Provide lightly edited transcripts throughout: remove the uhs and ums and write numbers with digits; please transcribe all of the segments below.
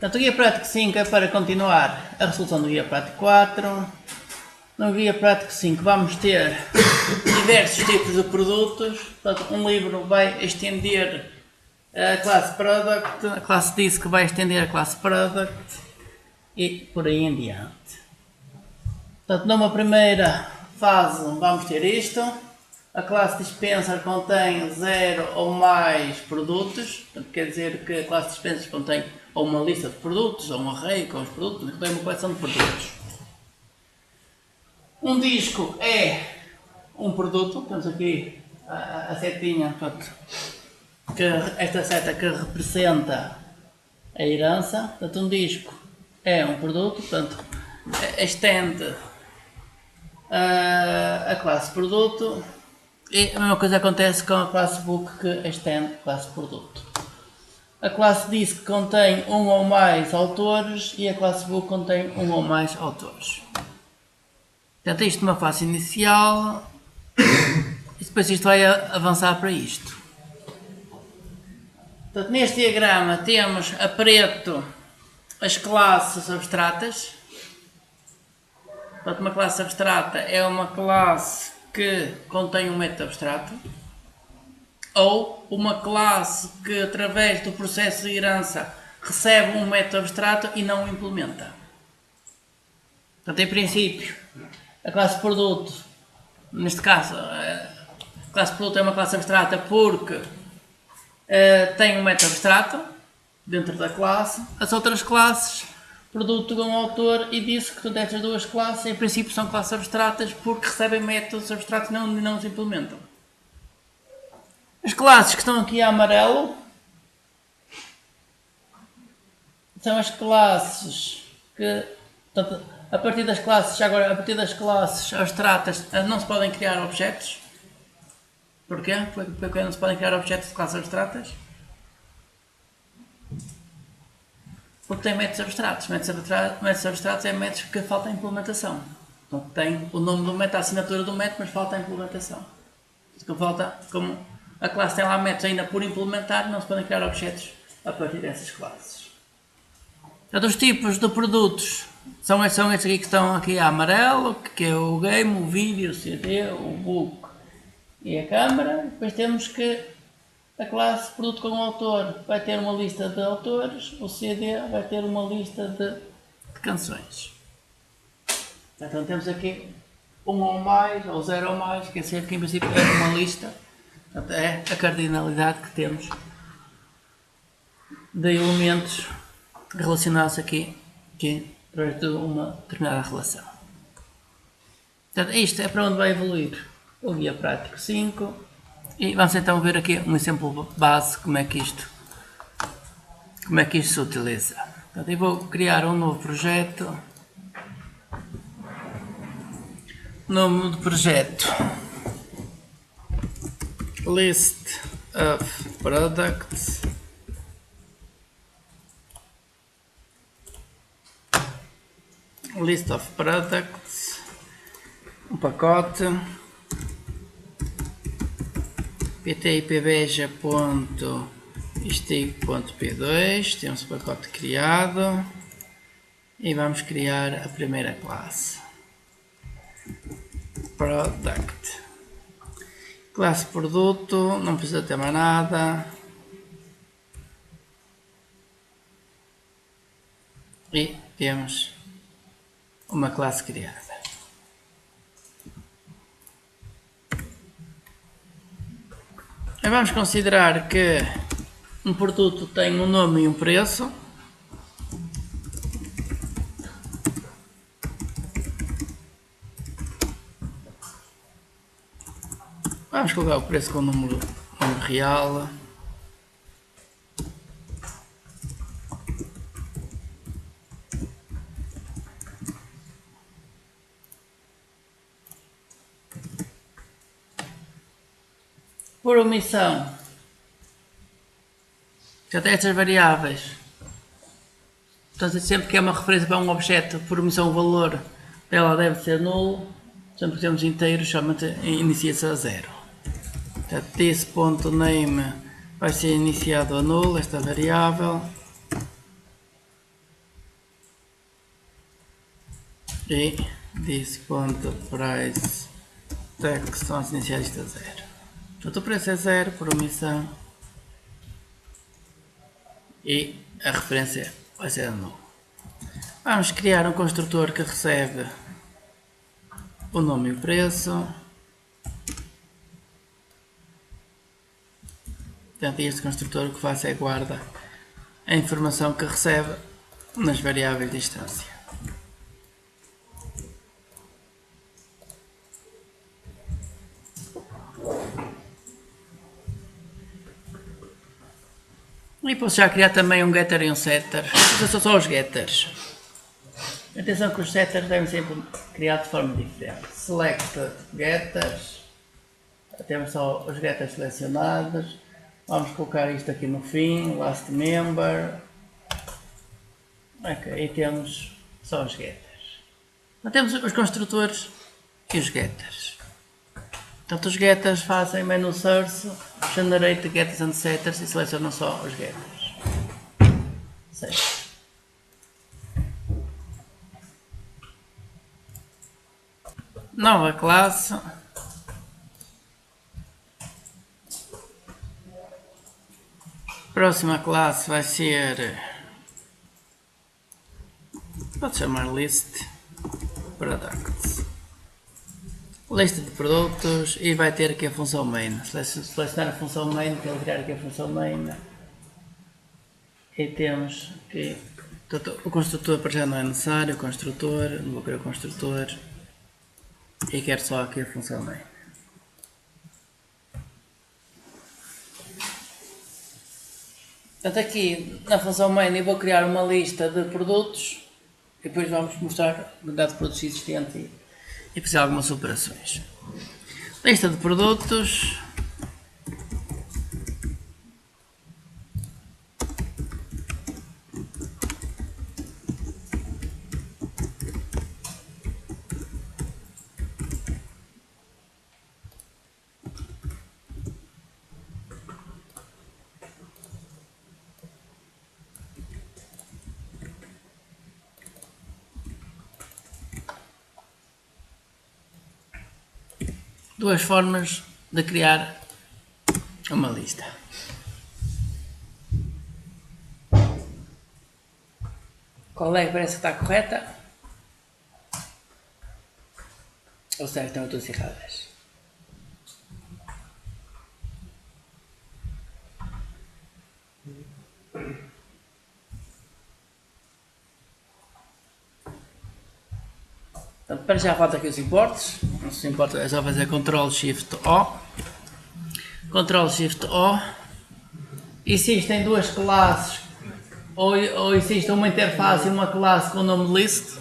Portanto, o guia prático 5 é para continuar a resolução do guia prático 4. No guia prático 5 vamos ter diversos tipos de produtos. Portanto, um livro vai estender a classe Product, a classe Disk vai estender a classe Product e por aí em diante. Portanto, numa primeira fase vamos ter isto. A classe Dispenser contém 0 ou mais produtos, portanto, quer dizer que a classe Dispenser contém ou uma lista de produtos, ou um array com os produtos, contém uma coleção de produtos. Um disco é um produto, temos aqui a setinha, portanto, esta seta que representa a herança, portanto um disco é um produto, portanto estende a classe produto. E a mesma coisa acontece com a classe Book, que estende a classe produto. A classe Disk contém um ou mais autores e a classe Book contém um ou mais autores. Portanto, isto numa fase inicial e depois isto vai avançar para isto. Portanto, neste diagrama temos a preto as classes abstratas. Portanto, uma classe abstrata é uma classe que contém um método abstrato, ou uma classe que através do processo de herança recebe um método abstrato e não o implementa. Portanto, em princípio, a classe produto, neste caso, a classe produto é uma classe abstrata porque tem um método abstrato dentro da classe. As outras classes, produto com autor e disk, que destas duas classes, em princípio são classes abstratas porque recebem métodos abstratos e não os implementam. As classes que estão aqui a amarelo são as classes que, portanto, a partir das classes abstratas não se podem criar objetos. Porquê? Porque não se podem criar objetos de classes abstratas? Porque tem métodos abstratos. Métodos abstratos é métodos que falta a implementação. Então tem o nome do método, a assinatura do método, mas falta a implementação. Como a classe tem lá métodos ainda por implementar, não se podem criar objetos a partir dessas classes. Então, os tipos de produtos são estes aqui que estão aqui a amarelo, que é o game, o vídeo, o CD, o book e a câmera. Depois temos que a classe produto com autor vai ter uma lista de autores, o CD vai ter uma lista de canções. Então temos aqui um ou mais, ou 0 ou mais, quer dizer que em princípio é uma lista. Portanto, é a cardinalidade que temos de elementos relacionados aqui através de uma determinada relação. Portanto, isto é para onde vai evoluir o guia prático 5. E vamos então ver aqui um exemplo base como é que isto se utiliza. Portanto, eu vou criar um novo projeto. Nome do projeto: List of Products. List of Products. Um pacote. pt.ipbeja.stig.p2, temos o pacote criado e vamos criar a primeira classe, Product. Classe produto, não precisa ter mais nada. E temos uma classe criada. Vamos considerar que um produto tem um nome e um preço. Vamos colocar o preço com o número real. Por omissão, já tem estas variáveis. Portanto, sempre que é uma referência para um objeto, por omissão o valor dela deve ser nulo. Sempre que temos inteiros, somente inicia-se a 0. Portanto, this.name vai ser iniciado a nulo, esta variável. e this.price text são as iniciais de 0. Portanto, o preço é 0 por omissão e a referência vai ser nulo. Vamos criar um construtor que recebe o nome e o preço. Portanto, este construtor o que faz é guarda a informação que recebe nas variáveis de instância. E posso já criar também um getter e um setter. Estes são só os getters. Atenção que os setters devem ser criados de forma diferente. Select getters. Temos só os getters selecionados. Vamos colocar isto aqui no fim. Last member. Ok, e temos só os getters. Então temos os construtores e os getters. Portanto, os getters fazem menu source, generate getters and setters e selecionam só os getters. 6. Nova classe. Próxima classe vai ser, pode chamar list products. Lista de produtos e vai ter aqui a função main. Selecionar a função main para ele criar aqui a função main. E temos que o construtor para já não é necessário, o construtor, não vou criar o construtor e quero só aqui a função main. Portanto, aqui na função main eu vou criar uma lista de produtos e depois vamos mostrar a quantidade de produtos existente e fazer algumas operações. Lista de produtos. Duas formas de criar uma lista. Qual é que parece que está correta? Ou será que estão todas erradas? Portanto, para já falta aqui os importes. Os importes é só fazer Ctrl+Shift+O. Ctrl+Shift+O. Existem duas classes, ou existe uma interface e uma classe com o nome list.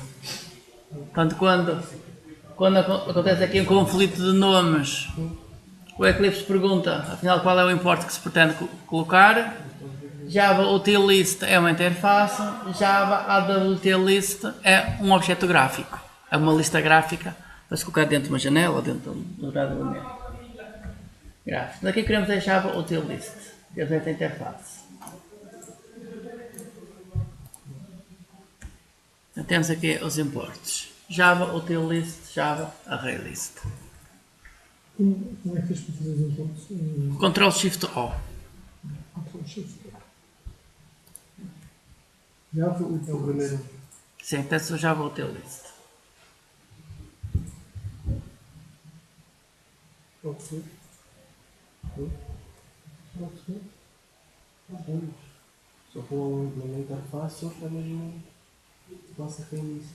Portanto, quando acontece aqui um conflito de nomes, o Eclipse pergunta, afinal, qual é o importe que se pretende colocar. Java utilist é uma interface, Java AWT-list é um objeto gráfico. É uma lista gráfica para se colocar dentro de uma janela ou dentro do elemento gráfico. Daqui queremos a Java utilist, temos esta interface. Então, temos aqui os importes. Java utilist, Java ArrayList. Como é que fez para fazer os importes? Ctrl+Shift+O. Ctrl+Shift+O. Java utilist. É o primeiro. Sim, peço o Java utilist. Ok. Só com uma interface é mesmo classe ArrayList.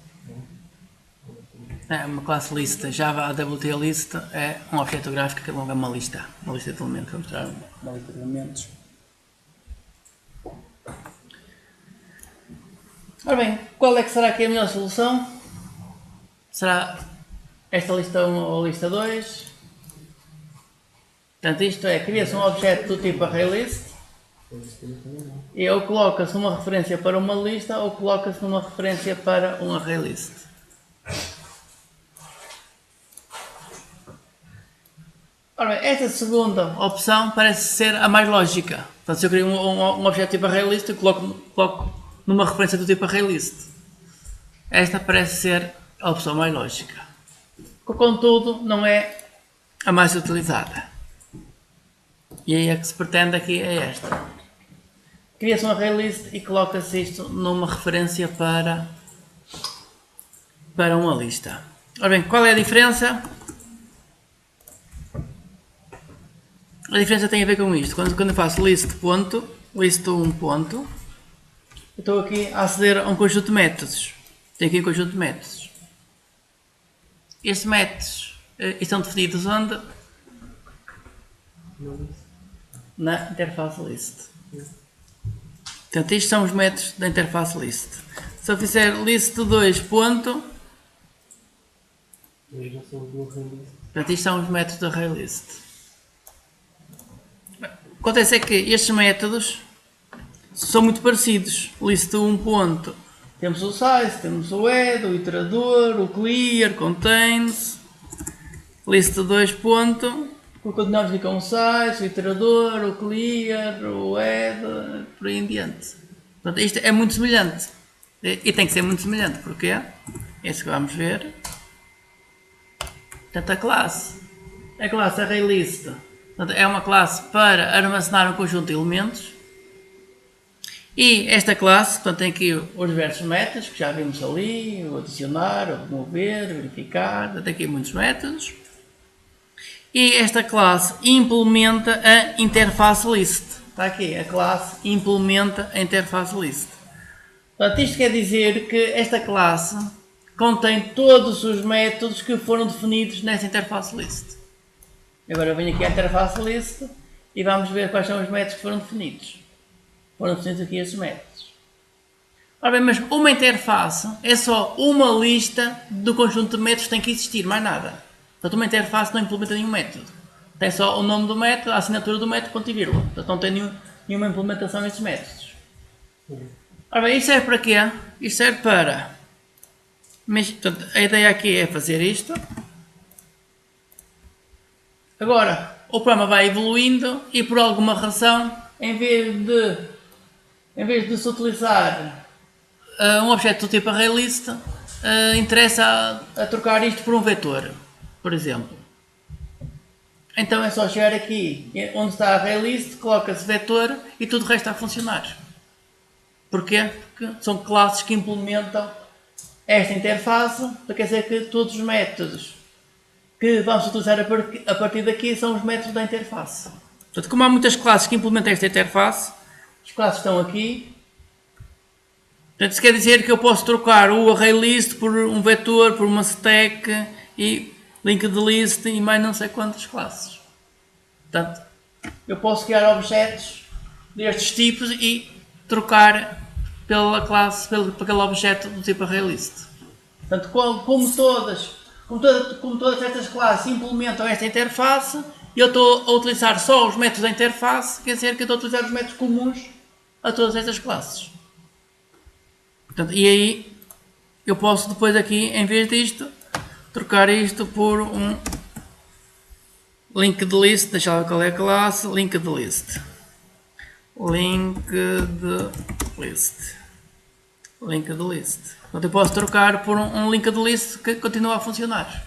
É uma classe lista. Java AWT list é um objeto gráfico que é uma lista de elementos. Vou mostrar uma lista de elementos. Ora bem, qual é que será aqui a melhor solução? Será esta lista 1 ou a lista 2? Portanto, isto é, cria-se um objeto do tipo ArrayList e ou coloca-se uma referência para uma lista ou coloca-se uma referência para um ArrayList. Ora bem, esta segunda opção parece ser a mais lógica. Portanto, se eu crio um objeto tipo ArrayList, eu coloco numa referência do tipo ArrayList. Esta parece ser a opção mais lógica. Contudo, não é a mais utilizada. E aí a que se pretende aqui é esta. Cria-se uma array list e coloca-se isto numa referência para uma lista. Ora bem, qual é a diferença? A diferença tem a ver com isto. Quando eu faço list ponto, list 1 ponto, eu estou aqui a aceder a um conjunto de métodos. Tenho aqui um conjunto de métodos. Estes métodos estão definidos onde? Na interface list. Portanto, estes são os métodos da interface list. Se eu fizer list 2 ponto, portanto, isto são os métodos da array list. Acontece é que estes métodos são muito parecidos. List 1 ponto, temos o size, temos o add, o iterador, o clear, contains. List 2 ponto, continuamos aqui com o size, o iterador, o clear, o add, por aí em diante. Portanto, isto é muito semelhante. E tem que ser muito semelhante. Porquê? É isso que vamos ver. Portanto, a classe ArrayList, portanto, é uma classe para armazenar um conjunto de elementos. E esta classe, portanto, tem aqui os diversos métodos que já vimos ali, o adicionar, o remover, verificar, tem aqui muitos métodos. E esta classe implementa a interface list. Está aqui, a classe implementa a interface list. Portanto, isto quer dizer que esta classe contém todos os métodos que foram definidos nesta interface list. Agora eu venho aqui à interface list e vamos ver quais são os métodos que foram definidos. Foram definidos aqui estes métodos. Ora bem, mas uma interface é só uma lista do conjunto de métodos que tem que existir, mais nada. Portanto, uma interface não implementa nenhum método. Tem só o nome do método, a assinatura do método, ponto e vírgula. Portanto, não tem nenhuma implementação destes métodos. Ora bem, isto serve para quê? Isto serve para... Mas, portanto, a ideia aqui é fazer isto. Agora, o programa vai evoluindo e por alguma razão, em vez de se utilizar um objeto do tipo ArrayList, interessa a trocar isto por um vetor, por exemplo. Então é só chegar aqui, onde está a ArrayList, coloca-se vetor e tudo o resto está a funcionar. Porquê? Porque são classes que implementam esta interface, quer dizer que todos os métodos que vamos utilizar a partir daqui são os métodos da interface. Portanto, como há muitas classes que implementam esta interface, as classes estão aqui. Portanto, isso quer dizer que eu posso trocar o ArrayList por um vetor, por uma stack e LinkedList e mais não sei quantas classes. Portanto, eu posso criar objetos destes tipos e trocar pela classe, por aquele objeto do tipo ArrayList. Portanto, como todas estas classes implementam esta interface, eu estou a utilizar só os métodos da interface, quer dizer que eu estou a utilizar os métodos comuns a todas estas classes. Portanto, e aí eu posso depois aqui, em vez disto, trocar isto por um LinkedList, deixa eu ver qual é a classe, LinkedList. Portanto, eu posso trocar por um LinkedList que continua a funcionar.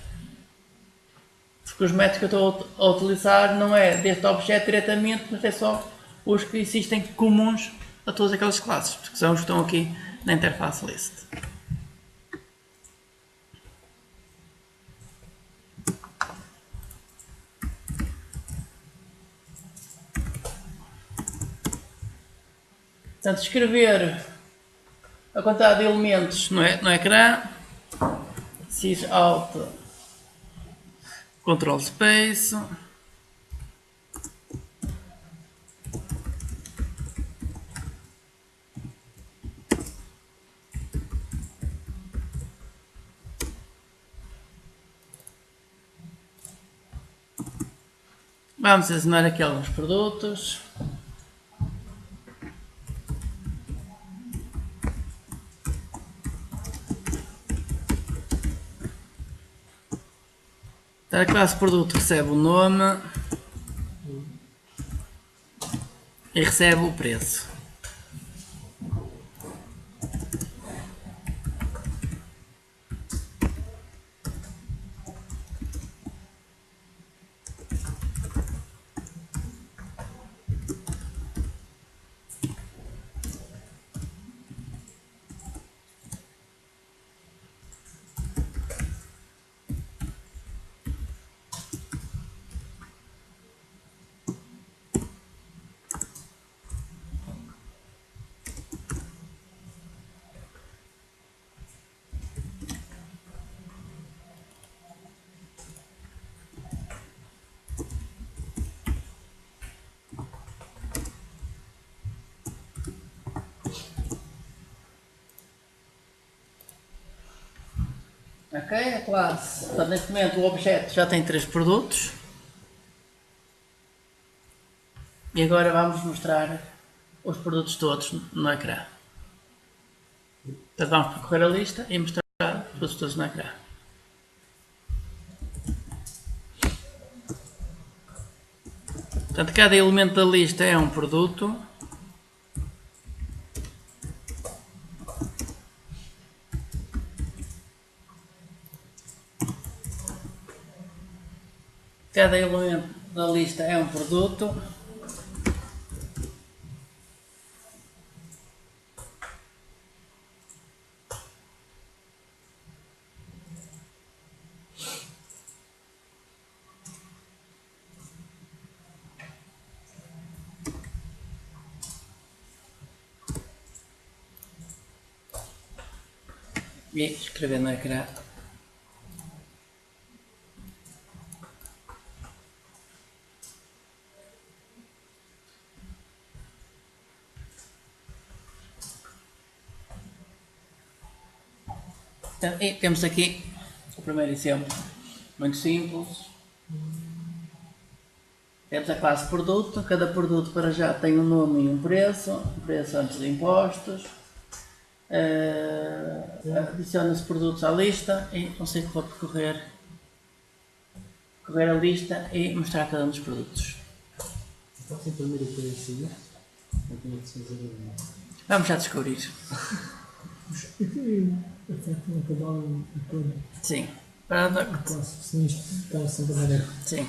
Porque os métodos que eu estou a utilizar não é deste objeto diretamente, mas é só os que existem comuns a todas aquelas classes, porque são os que estão aqui na interface list. Portanto, escrever a quantidade de elementos no ecrã, sys alt Ctrl Space, vamos adicionar aqui alguns produtos. A classe produto recebe o nome e recebe o preço. Ok, a classe. Portanto, neste momento o objeto já tem 3 produtos. E agora vamos mostrar os produtos todos no ecrã. Portanto, vamos percorrer a lista e mostrar os produtos todos no ecrã. Portanto, cada elemento da lista é um produto. Cada elemento da lista é um produto. E escrever no ecrã. E temos aqui o primeiro exemplo, muito simples. Temos a classe produto, cada produto para já tem um nome e um preço antes de impostos. Adiciona-se produtos à lista e consigo percorrer a lista e mostrar cada um dos produtos. Posso imprimir o preço? Vamos já descobrir. Sim. Sim.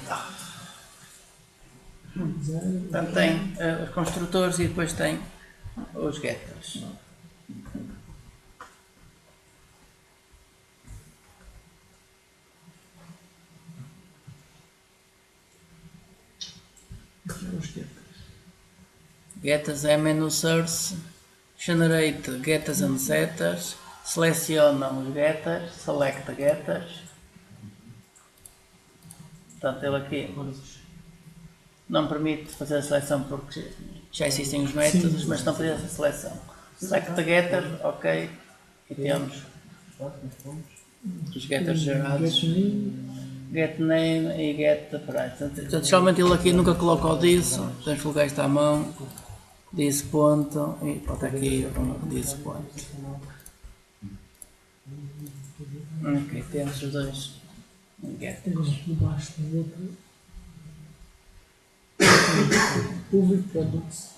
Portanto, tem os construtores e depois tem os getters. Getters é menu source, generate getters and setters, seleciona os getters, select getters. Portanto, ele aqui não permite fazer a seleção porque já existem os métodos, mas não precisa fazer a seleção. Select getter, ok, e temos os getters gerados. Get name e get price. Portanto, geralmente ele aqui nunca coloca o this, temos que colocar isto à mão, this ponto, e bota aqui um this ponto. Ok, temos os dois getters. Debaixo do outro. Public products.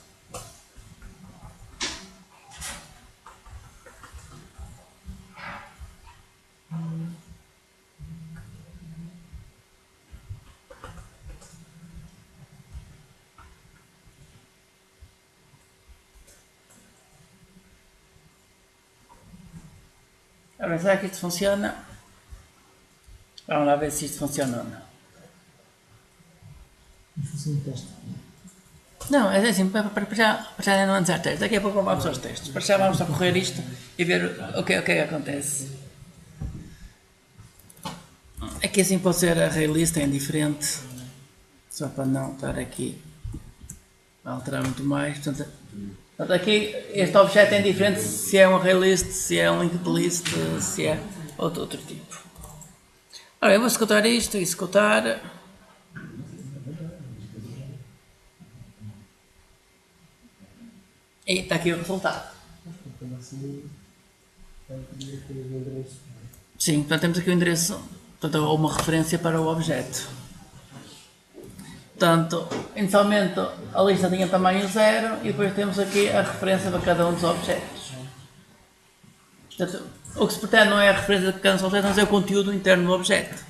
Agora, será que isto funciona? Vamos lá ver se isto funciona ou não. Vamos fazer um teste. Não, é assim, para já não analisar testes. Daqui a pouco vamos aos testes. Para já vamos a correr isto e ver o que é que acontece. Aqui assim pode ser a array list, é indiferente. Só para não estar aqui a alterar muito mais. Portanto, aqui este objeto é indiferente se é um array list, se é um linked list, se é outro tipo. Ora, eu vou executar isto, executar. E está aqui o resultado. Sim, portanto temos aqui o endereço, portanto, uma referência para o objeto. Portanto, inicialmente a lista tinha tamanho 0 e depois temos aqui a referência para cada um dos objetos. Portanto, o que se pretende não é a referência de cada um dos objetos, mas é o conteúdo interno do objeto.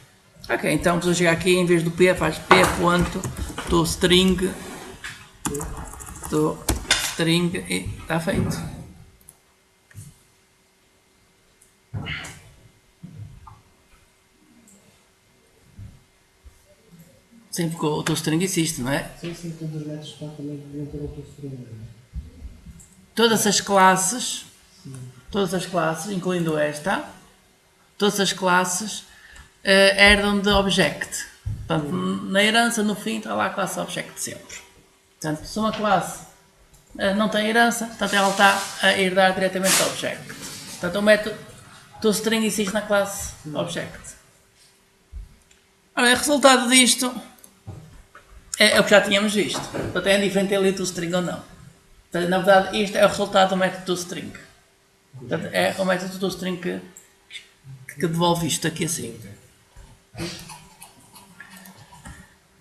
Ok, então vamos chegar aqui, em vez do P, faz P.toString e está feito. Sim, porque o toString existe, não é? Sim, todos os métodos também deviam ter o toString. Todas as classes, incluindo esta, todas as classes herdam de object. Portanto, na herança, no fim, está lá a classe object sempre. Portanto, se uma classe não tem herança, portanto ela está a herdar diretamente ao object. Portanto, o método toString existe na classe Object. Ora, o resultado disto é o que já tínhamos visto. Portanto, é indiferente ele toString ou não. Portanto, na verdade, isto é o resultado do método toString. Portanto, é o método toString que devolve isto aqui assim.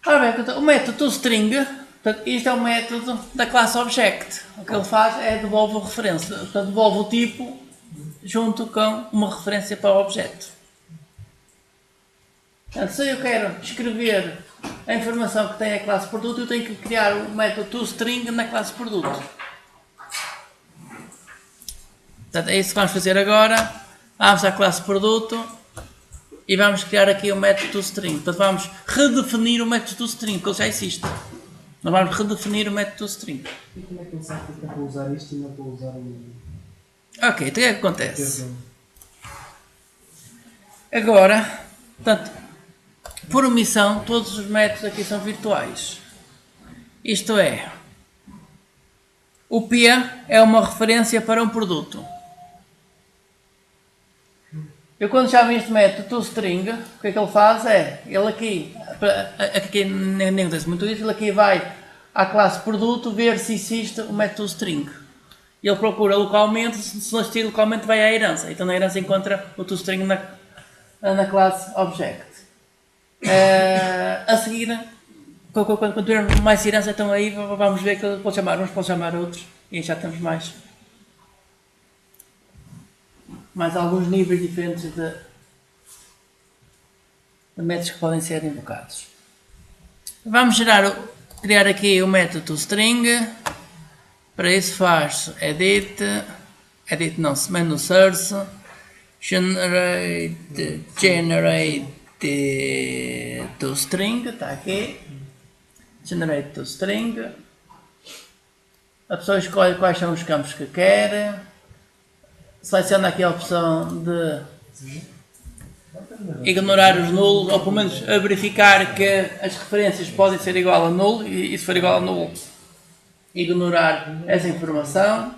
Ora bem, portanto, o método toString, portanto, isto é o método da classe Object. O que ele faz é devolve a referência. Portanto, devolve o tipo junto com uma referência para o objeto. Portanto, se eu quero escrever a informação que tem a classe produto, eu tenho que criar o método toString na classe produto. Portanto, é isso que vamos fazer agora. Vamos à classe produto e vamos criar aqui o método toString. Portanto, vamos redefinir o método toString, porque ele já existe. Nós vamos redefinir o método toString. E como é que ele sabe que é para usar isto e não para usar o... Ok, então o que é que acontece? Agora, portanto, por omissão, todos os métodos aqui são virtuais. Isto é, o P é uma referência para um produto. Eu quando chamo este método toString, o que é que ele faz é, ele aqui nem acontece muito isso, ele aqui vai à classe produto ver se existe o método toString. Ele procura localmente, se não existir localmente vai à herança. Então na herança encontra o toString na classe Object. A seguir, quando tivermos mais herança, então aí vamos ver que ele pode chamar uns, pode chamar outros, e já temos mais alguns níveis diferentes de métodos que podem ser invocados. Vamos criar aqui o método toString. Para isso faz menu source, generate toString, está aqui, generate toString. A pessoa escolhe quais são os campos que quer, seleciona aqui a opção de ignorar os nulos, ou pelo menos a verificar que as referências podem ser igual a nulo, e se for igual a nulo, ignorar essa informação.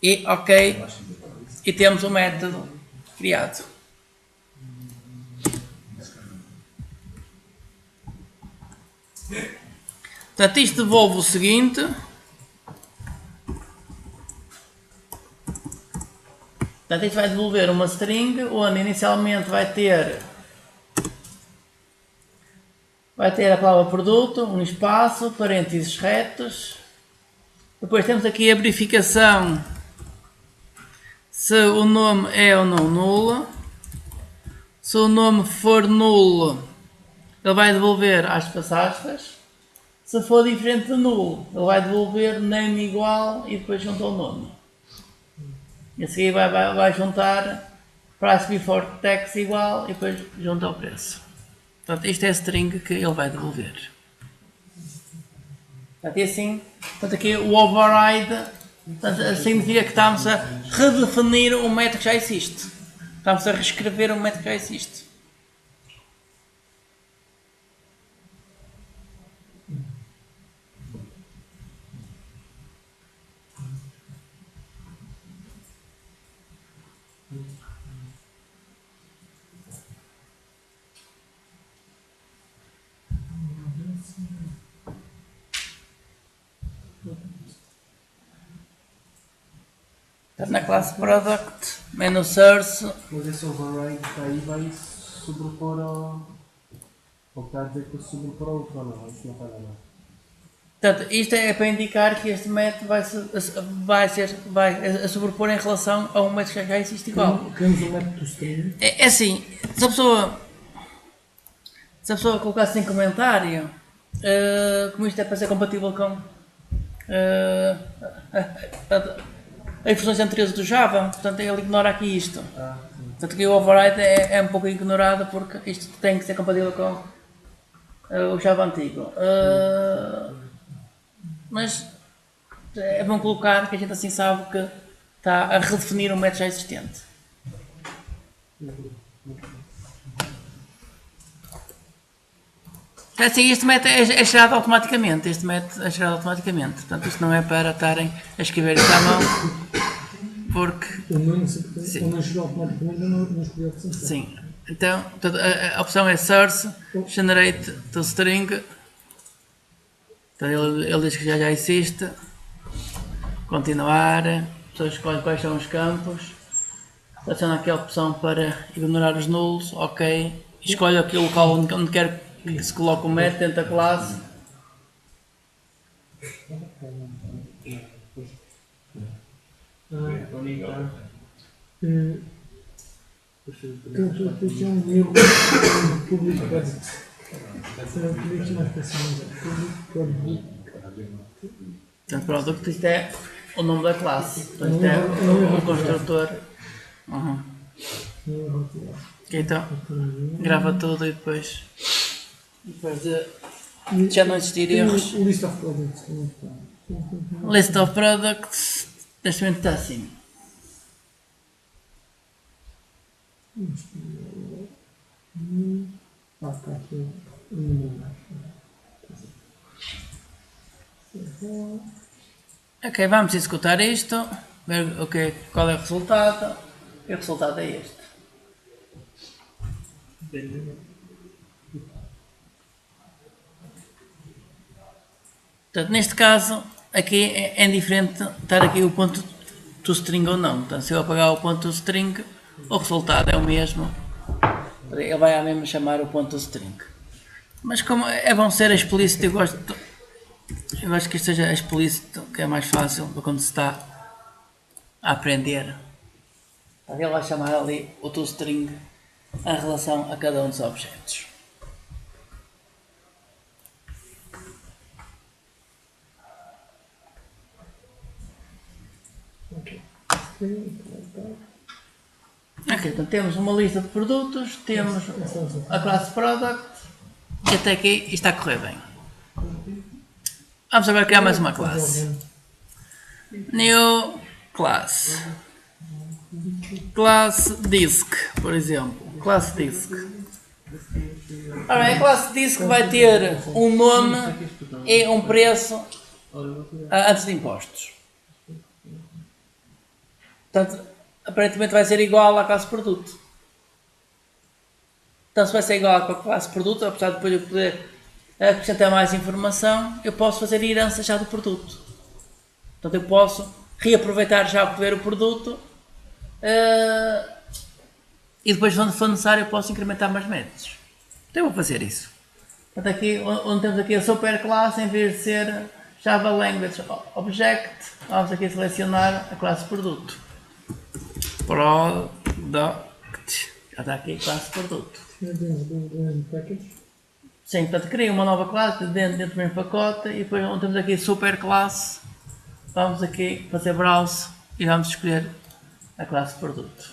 E ok, e temos o método criado. Portanto, isto devolve o seguinte. Portanto, isto vai devolver uma string onde inicialmente vai ter a palavra produto, um espaço, parênteses retos. Depois temos aqui a verificação se o nome é ou não nulo. Se o nome for nulo, ele vai devolver aspas. Se for diferente de nulo, ele vai devolver name igual e depois junta o nome. E a seguir vai juntar price before tax igual e depois junta o preço. Portanto, isto é a string que ele vai devolver. Portanto, e assim, aqui o override significa que estamos a redefinir um método que já existe. Estamos a reescrever um método que já existe. Na classe product, menu source. Mas esse override que está aí vai sobrepor ao... Ou está a dizer que sobrepor ao outro ou não? Isso não faz nada. Portanto, isto é para indicar que este método vai sobrepor em relação a um método que já existe igual. Queremos um método toString. É assim, se a pessoa colocasse em comentário como isto é para ser compatível com as versões anteriores do Java, portanto ele ignora aqui isto. Portanto que o override é um pouco ignorado porque isto tem que ser compatível com o Java antigo. Mas é bom colocar que a gente assim sabe que está a redefinir um método já existente. Assim, este método é gerado automaticamente. Portanto, isto não é para estarem a escrever isto à mão. porque O não sempre Sim. o não chegou automaticamente, não escolheu a opção. sim. Então, portanto, a opção é source, generate to string. Então, ele diz que já existe. Continuar. A pessoa escolhe quais são os campos. Seleciona aqui a opção para ignorar os nulos. Ok. Escolhe aqui o local onde quer que se coloque o método dentro da classe. Tu tinha um erro público product. Público mais personalizado. Público product. Portanto, product, isto é o nome da classe. Portanto, isto é o construtor. Uhum. Ok, então, grava tudo e depois de já não existir erros. O list of products. List of products, neste momento está assim. Está aqui o número. Ok, vamos executar isto, ver qual é o resultado. E o resultado é este. Portanto, neste caso, aqui é indiferente estar aqui o ponto to string ou não. Portanto, se eu apagar o ponto to string, o resultado é o mesmo. Ele vai a mesmo chamar o ponto to string. Mas como é bom ser explícito, eu acho que isto seja explícito, que é mais fácil para quando se está a aprender. Ele vai chamar ali o toString em relação a cada um dos objetos. Ok, então temos uma lista de produtos, temos a classe Product e até aqui isto está a correr bem. Vamos agora criar mais uma classe. New class. Classe Disk, por exemplo. Classe Disk. Ora bem, a classe Disk vai ter um nome e um preço antes de impostos. Portanto, aparentemente vai ser igual à classe produto. Então, se vai ser igual à classe produto, apesar de depois eu poder acrescentar mais informação, eu posso fazer a herança já do produto. Portanto, eu posso reaproveitar já o poder do produto e depois, quando for necessário, eu posso incrementar mais métodos. Então, eu vou fazer isso. Portanto, aqui, onde temos aqui a superclasse, em vez de ser Java Language Object, vamos aqui selecionar a classe produto. Product. Já está aqui a classe produto. Sim, portanto, cria uma nova classe dentro do mesmo pacote e depois onde temos aqui superclasse, vamos aqui fazer browse e vamos escolher a classe produto.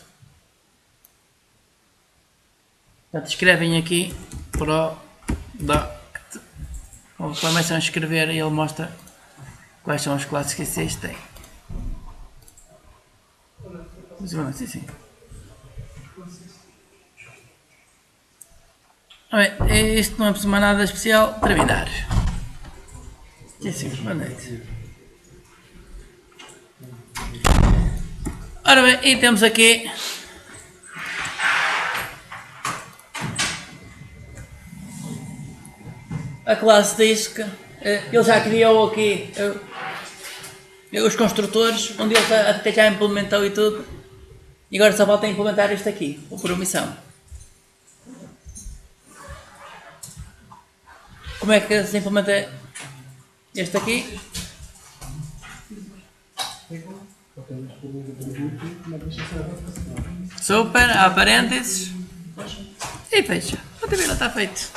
Portanto, escrevem aqui Product. Começam a escrever e ele mostra quais são as classes que existem. Sim, sim. Bem, isto não é preciso mais nada especial. Terminar. Sim, sim, boa noite. Ora bem, e temos aqui a classe Disk. Ele já criou aqui os construtores, onde ele até já implementou e tudo. E agora só falta implementar isto aqui, o por omissão. Como é que se implementa este aqui? Super, há parênteses. E fecha. A tabela está feito.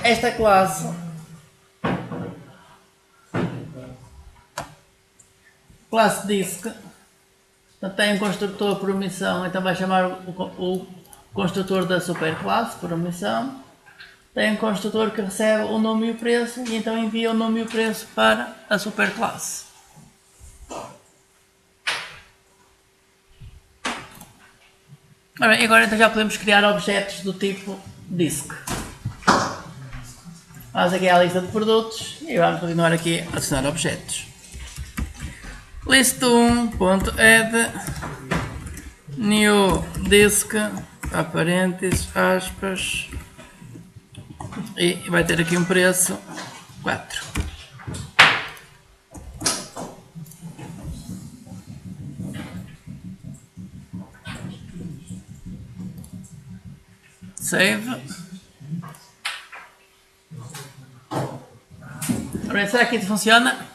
Esta classe Disk tem um construtor por omissão, então vai chamar o construtor da superclasse por omissão. Tem um construtor que recebe o nome e o preço e então envia o nome e o preço para a superclasse. Ora bem, agora então já podemos criar objetos do tipo disk. Vamos aqui à lista de produtos e vamos continuar aqui a adicionar objetos. List1.add new disk, a parênteses, aspas, e vai ter aqui um preço 4. Save. Ora, será que isso funciona?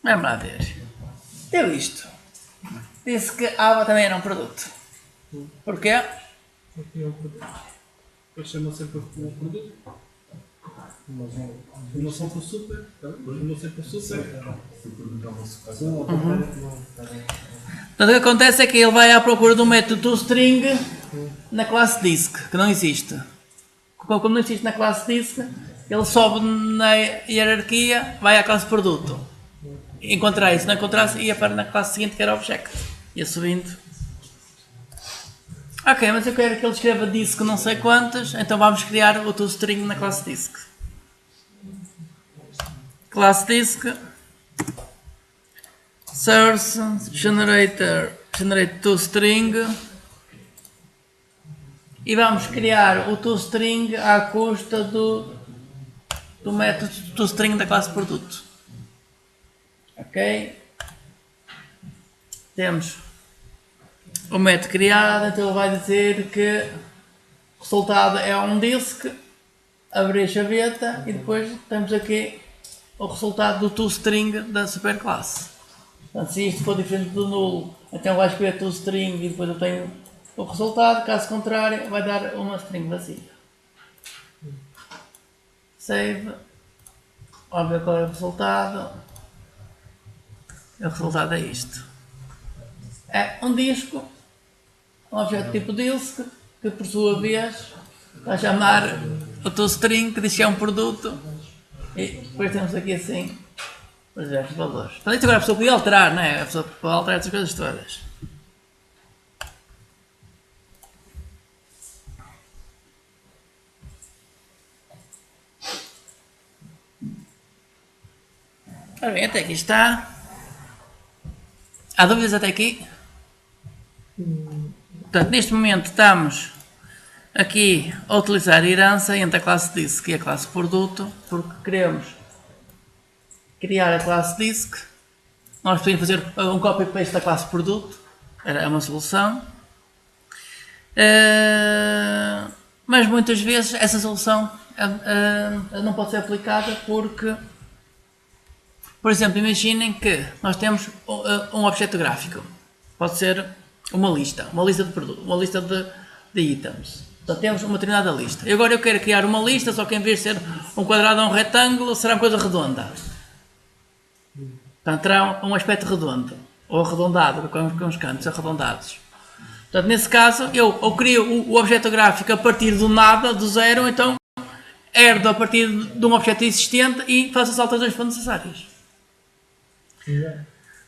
Vamos lá ver. Deu isto. Disse que a aba também era um produto. Porquê? Aqui é o produto. Eles chamam sempre o produto. Não são por super. Não sei por super. Portanto, o que acontece é que ele vai à procura do método toString na classe disk, que não existe. Como não existe na classe disk, ele sobe na hierarquia, vai à classe produto. Encontrar isso, não encontrasse, ia para na classe seguinte que era object. Ia subindo. Ok, mas eu quero que ele escreva disk não sei quantas, então vamos criar o toString na classe disk. Classe disk source generate toString e vamos criar o toString à custa do método toString da classe produto. Ok? Temos o método criado, então ele vai dizer que o resultado é um disk, abrir a chaveta e depois temos aqui o resultado do toString da superclasse. Portanto, se isto for diferente do nulo, então vai escolher toString e depois eu tenho o resultado, caso contrário vai dar uma string vazia. Save. Vamos ver qual é o resultado. O resultado é isto. É um disco, um objeto tipo disk, que por sua vez vai chamar o toString, que diz que é um produto, e depois temos aqui assim os diversos valores. Portanto, isto agora a pessoa podia alterar, não é? A pessoa pode alterar estas coisas todas. Ora bem, até aqui está. Há dúvidas até aqui? Portanto, neste momento estamos aqui a utilizar a herança entre a classe disk e a classe produto, porque queremos criar a classe disk. Nós podemos fazer um copy-paste da classe produto, é uma solução, mas muitas vezes essa solução não pode ser aplicada porque, por exemplo, imaginem que nós temos um objeto gráfico, pode ser uma lista de produtos, uma lista de itens. Então temos uma determinada lista. E agora eu quero criar uma lista, só que em vez de ser um quadrado ou um retângulo, será uma coisa redonda. Portanto, terá um aspecto redondo, ou arredondado, com os cantos arredondados. Portanto, nesse caso, eu crio o objeto gráfico a partir do nada, do zero, então herdo a partir de um objeto existente e faço as alterações que for necessárias.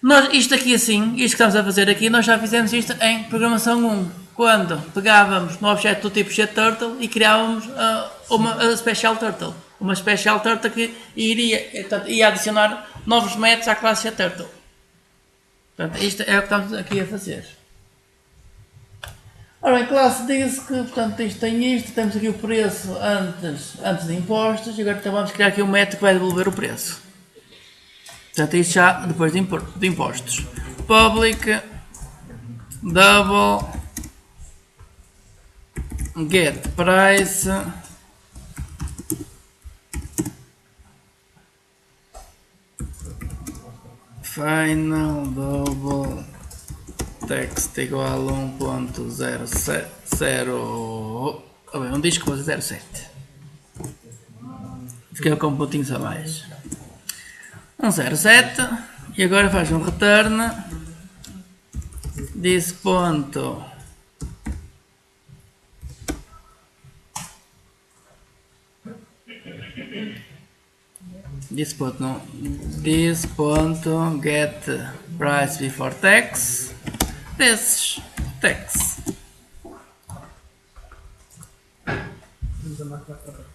Nós, isto aqui assim, isto que estamos a fazer aqui, nós já fizemos isto em programação 1, quando pegávamos no objeto do tipo getTurtle e criávamos uma Special Turtle. Uma Special Turtle que ia adicionar novos métodos à classe getTurtle. Portanto, isto é o que estamos aqui a fazer. Ora bem, classe disk, portanto isto tem isto, temos aqui o preço antes de impostos e agora então vamos criar aqui um método que vai devolver o preço. Portanto, isto já depois de impostos. Public double get price final double text igual a 1.00. Um disco com 07. Fiquei com pontinhos a mais. 07 e agora faz um return this ponto This.get price before tax, desses tax. Vamos a máquina para baixo.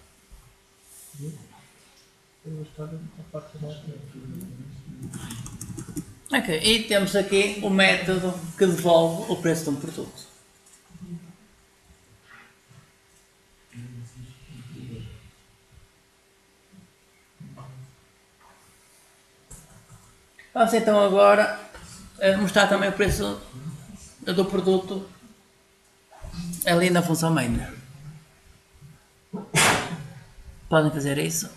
Temos estado a parte de baixo. Ok, e temos aqui o método que devolve o preço de um produto. Vamos então agora mostrar também o preço do produto ali na função main. Podem fazer isso.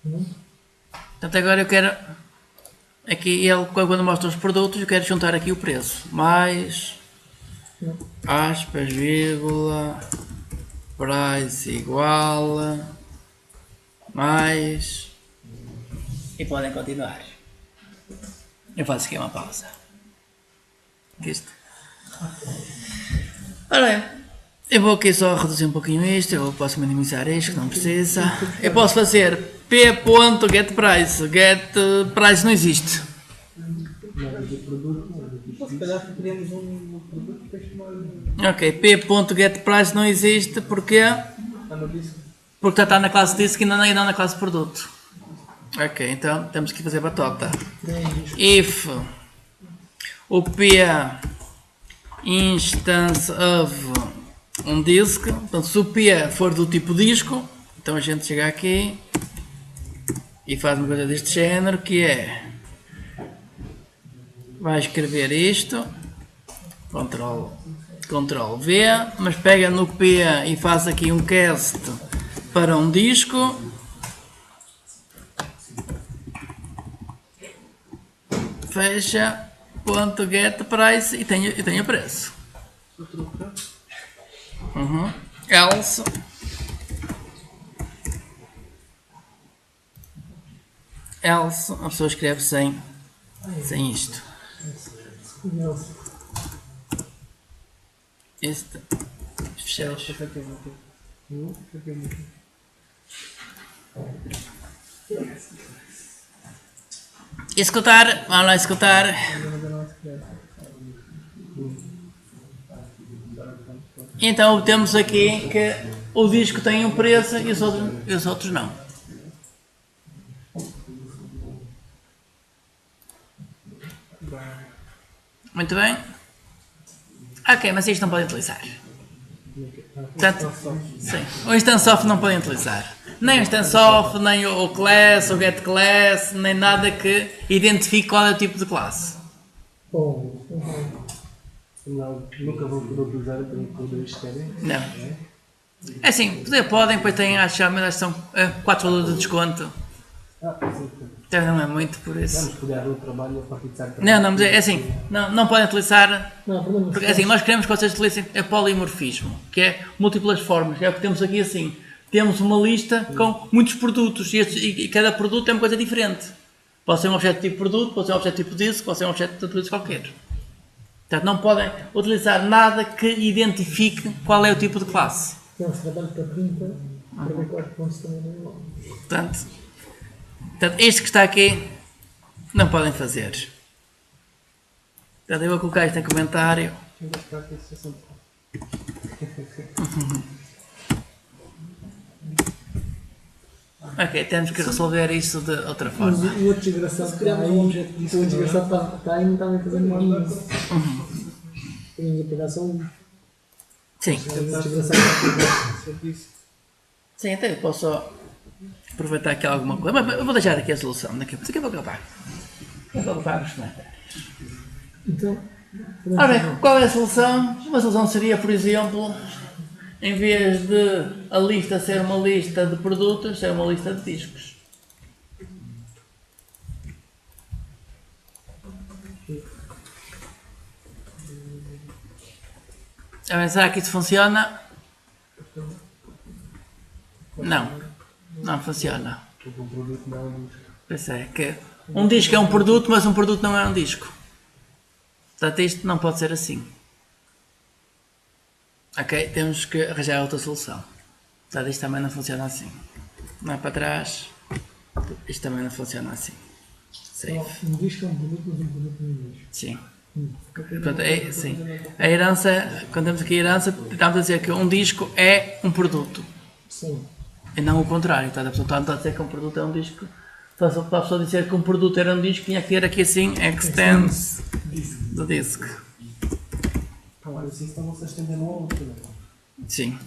Portanto, agora eu quero aqui ele quando mostra os produtos eu quero juntar aqui o preço mais aspas, vírgula, price igual mais e podem continuar. Eu faço aqui uma pausa. Isto. Ora bem, eu vou aqui só reduzir um pouquinho isto, eu posso minimizar isto, que não precisa. Eu posso fazer p.getPrice, getPrice não existe. Se calhar queríamos um produto que fez mais. Ok, p.getPrice não existe porque Está no disco. está na classe disk e não na classe produto. Ok, então temos que fazer batota. If o p instance of um disk, portanto se o p for do tipo disco, então a gente chega aqui e faz uma coisa deste género que é vai escrever isto, Ctrl V, mas pega no p e faz aqui um cast para um disco. Fecha, ponto get price e tenho preço. Else a pessoa escreve sem isto. Este fechamos. Escutar, vamos lá escutar. Então temos aqui que o disco tem um preço e os outros não. Muito bem. Ok, mas isto não podem utilizar. Portanto, sim, o InstanceOf não podem utilizar. Nem o InstanceOf, nem o class, o getClass, nem nada que identifique qual é o tipo de classe. Bom, Não, nunca vou poder utilizar para poder querem. Não. É assim, podem, depois têm, acho que são 4 valores de desconto. Sim. Então não é muito por isso. Vamos poder o trabalho para fixar. Não, mas é assim, não podem utilizar. não, problema. Porque assim, nós queremos que vocês utilicem a polimorfismo, que é múltiplas formas. É o que temos aqui assim. Temos uma lista com muitos produtos e cada produto é uma coisa diferente. Pode ser um objeto tipo produto, pode ser um objeto tipo disco, pode ser um objeto de produto qualquer. Portanto, não podem utilizar nada que identifique qual é o tipo de classe. Temos trabalho para 30, para ver 4 pontos também não é igual. Portanto, este que está aqui não podem fazer. Portanto, eu vou colocar isto em comentário. Ok, temos que resolver isso de outra Mas forma. o outro desgraçado está aí, o outro desgraçado está aí e não está bem fazendo nada disso. Temos a pegar só um. Sim, O outro desgraçado está a pegar. sim, até eu posso só aproveitar aqui alguma coisa. Mas eu vou deixar aqui a solução. Daqui a pouco eu apago. Eu vou apagar os comentários. Então, Ora bem, qual é a solução? Uma solução seria, por exemplo, em vez de a lista ser uma lista de produtos, ser uma lista de discos. Será que isso funciona? Não funciona. Pois é, que um disco é um produto, mas um produto não é um disco. Portanto, isto não pode ser assim. Ok, temos que arranjar outra solução. Portanto, isto também não funciona assim. Não é para trás. Isto também não funciona assim. Safe. Um disco é um produto, mas um produto não é um disco. Sim. Portanto, sim. A herança, quando temos aqui a herança, estamos a dizer que um disco é um produto. Sim. E não o contrário. Portanto, a pessoa está a dizer que um produto é um disco. Então, se a pessoa dizer que um produto era um disco, tinha que ter aqui assim, extends do disco. Agora, assim estão a estender no outro. Sim.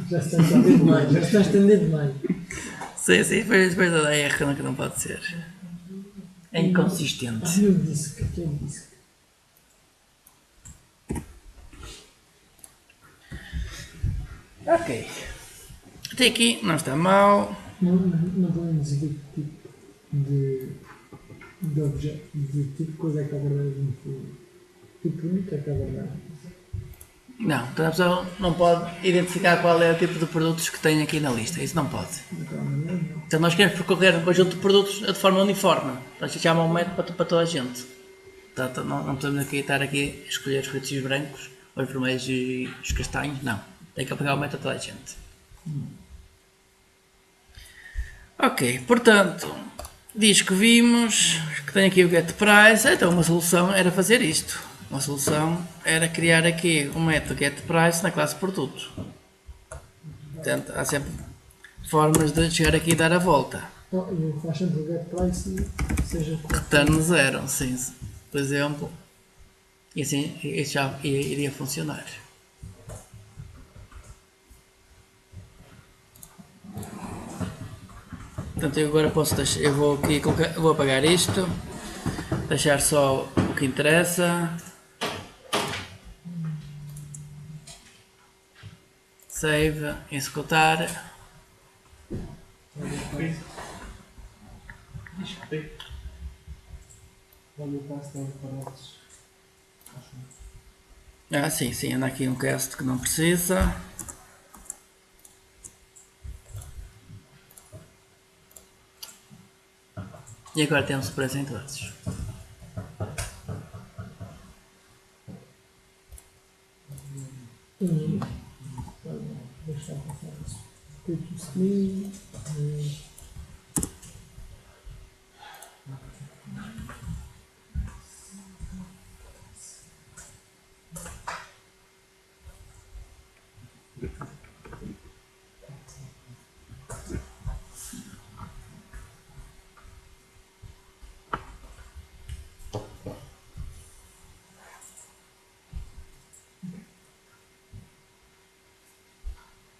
Já está a estender demais. Já está a estender demais. Sim, depois da R que não pode ser. É inconsistente. Ah, meu disco. Que é um disco? Ok. Até aqui não está mal. Não podemos dizer que tipo de objeto, de tipo de coisa é que a verdade é tipo único é que a verdade. Não, então a pessoa não pode identificar qual é o tipo de produtos que tem aqui na lista. Isso não pode. Então nós queremos percorrer um conjunto de produtos de forma uniforme. Então isto chama um método para toda a gente. Portanto, não podemos estar aqui a escolher os frutos brancos, ou os vermelhos e os castanhos. Não. Tem que aplicar o método a toda a gente. Ok, portanto, diz que vimos que tem aqui o get price. Então uma solução era fazer isto. Uma solução era criar aqui um método get price na classe produto. Portanto, há sempre formas de chegar aqui e dar a volta. E faz sempre o get price seja Return 0, sim, por exemplo. E assim isso já iria funcionar. Portanto, eu agora posso deixar, eu vou aqui colocar, vou apagar isto, deixar só o que interessa. Save, executar. Ah, sim, anda aqui um cast que não precisa. E agora temos o preço em todos. deixar passar isso. Tipo stream.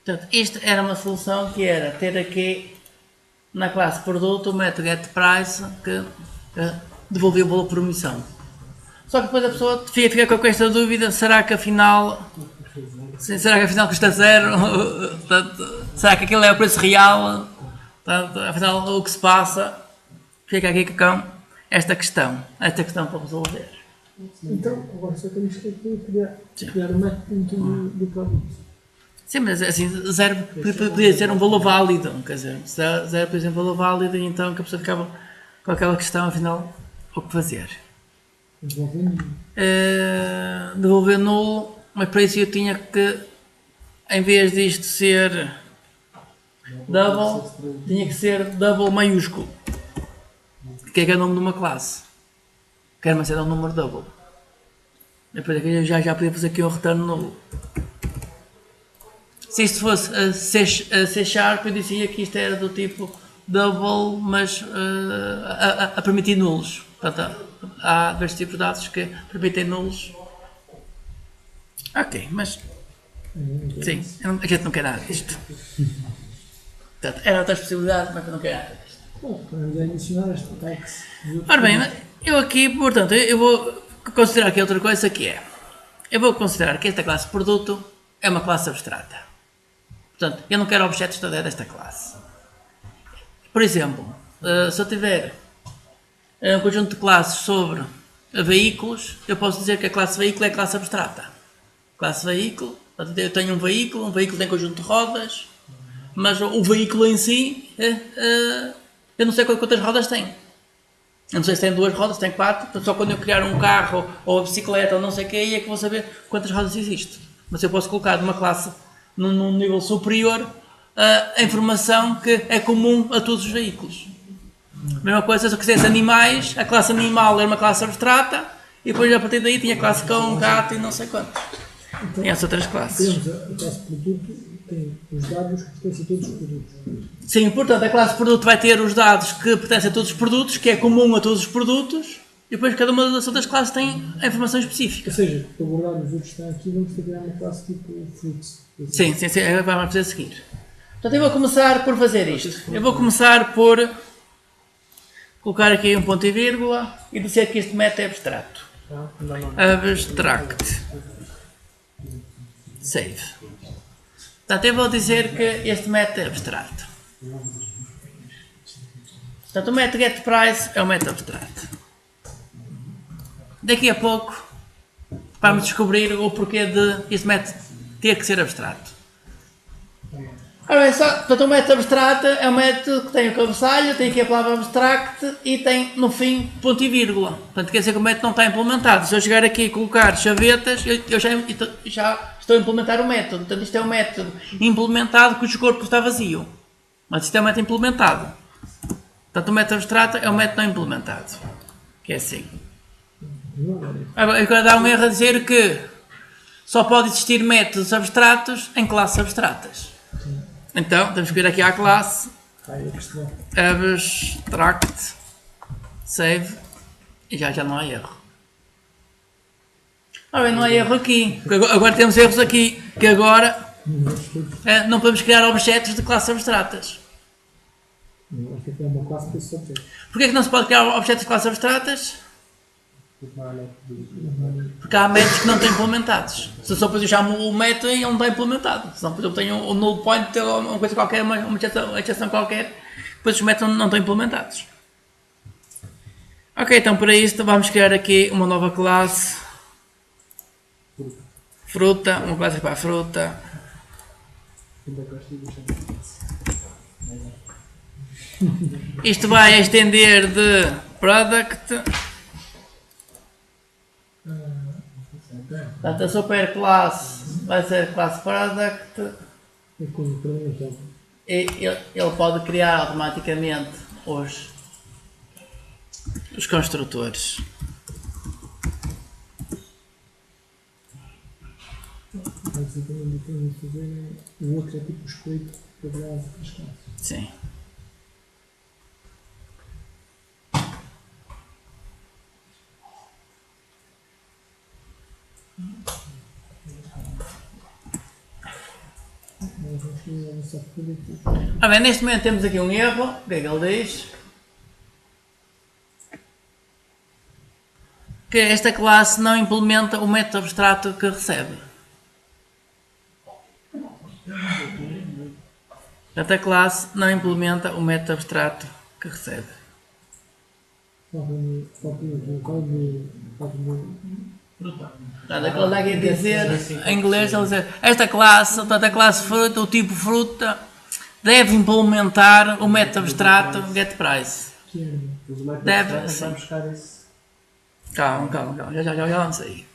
Portanto, isto era uma solução que era ter aqui na classe produto o método getPrice que devolvia o valor por omissão. Só que depois a pessoa fica com esta dúvida, será que afinal custa zero? Portanto, será que aquilo é o preço real? Portanto, afinal o que se passa, fica aqui com esta questão para resolver. Então, agora só temos que criar um método do produto. Sim, mas assim, zero podia ser um valor válido, quer dizer, zero podia ser um valor válido e então que a pessoa ficava com aquela questão, afinal, o que fazer? Devolver nulo, mas para isso eu tinha que, em vez disto ser double, tinha que ser double maiúsculo, que é o nome de uma classe, quer ser um número double. Depois aqui eu já podia fazer aqui um return nulo. Se isto fosse a C Sharp, eu dizia que isto era do tipo double, mas a permitir nulos. Portanto, há diversos tipos de dados que permitem nulos. Ok, mas sim, a gente não quer nada disto. Portanto, era outras possibilidades, mas eu não quero nada disto. Bom, podemos adicionar este tax. Ora bem, eu aqui, portanto, eu vou considerar aqui outra coisa que é. Eu vou considerar que esta classe produto é uma classe abstrata. Portanto, eu não quero objetos desta classe. Por exemplo, se eu tiver um conjunto de classes sobre veículos, eu posso dizer que a classe veículo é a classe abstrata. Classe veículo, eu tenho um veículo tem conjunto de rodas, mas o veículo em si, eu não sei quantas rodas tem. Eu não sei se tem 2 rodas, se tem 4, só quando eu criar um carro ou a bicicleta ou não sei o que é que vou saber quantas rodas existem. Mas eu posso colocar numa classe num nível superior a informação que é comum a todos os veículos. Mesma coisa se eu quisesse animais, a classe animal era uma classe abstrata e depois a partir daí tinha a classe cão, gato e não sei quantos. Então, Tinha as outras classes. temos a classe produto, tem os dados que pertencem a todos os produtos. Sim, portanto a classe produto vai ter os dados que pertencem a todos os produtos, que é comum a todos os produtos, e depois cada uma das outras classes tem a informação específica. Ou seja, para guardar os outros que estão aqui, vamos ter que criar uma classe tipo fruits. Sim, vamos fazer a seguir. Portanto, eu vou começar por fazer isto. Eu vou começar por colocar aqui um ponto e vírgula e dizer que este método é abstrato. Tá? Não, não. Abstract. Save. Portanto, eu vou dizer que este método é abstrato. Portanto, o método getPrice é um método abstrato. Daqui a pouco vamos descobrir o porquê de este método ter que ser abstrato. Ora bem, portanto, o método abstrato é um método que tem o cabeçalho, tem aqui a palavra abstract e tem no fim ponto e vírgula. Portanto, quer dizer que o método não está implementado. Se eu chegar aqui e colocar chavetas, eu já estou a implementar o método. Portanto, isto é um método implementado cujo corpo está vazio. Mas isto é um método implementado. Portanto, o método abstrato é um método não implementado. Que é assim. Agora dá um erro a dizer que só pode existir métodos abstratos em classes abstratas. Então, temos que ir aqui à classe abstract save e já não há erro. Ora bem, não há erro aqui. Agora temos erros aqui, que agora não podemos criar objetos de classes abstratas. Acho que é uma classe para esse objeto. Porquê que não se pode criar objetos de classes abstratas? Porque há métodos que não estão implementados. Se eu só depois eu chamo o método e ele não está implementado. Se não, depois eu tenho um null point, uma coisa qualquer, uma exceção qualquer, depois os métodos não estão implementados. Ok, então para isto vamos criar aqui uma nova classe. Fruta, uma classe para a fruta. Isto vai estender de product. Portanto, a superclasse vai ser classe product e ele pode criar automaticamente os construtores. O outro é tipo escrito para as classes. Sim. Bem, neste momento temos aqui um erro. O que é que ele diz? Que esta classe não implementa o método abstrato que recebe. Esta classe não implementa o método abstrato que recebe. Portanto, aquilo dá aqui a dizer, em inglês, ele diz, esta classe, portanto, a classe fruta, o tipo fruta, deve implementar o método abstrato getPrice. Deve, sim. Calma, já vamos aí.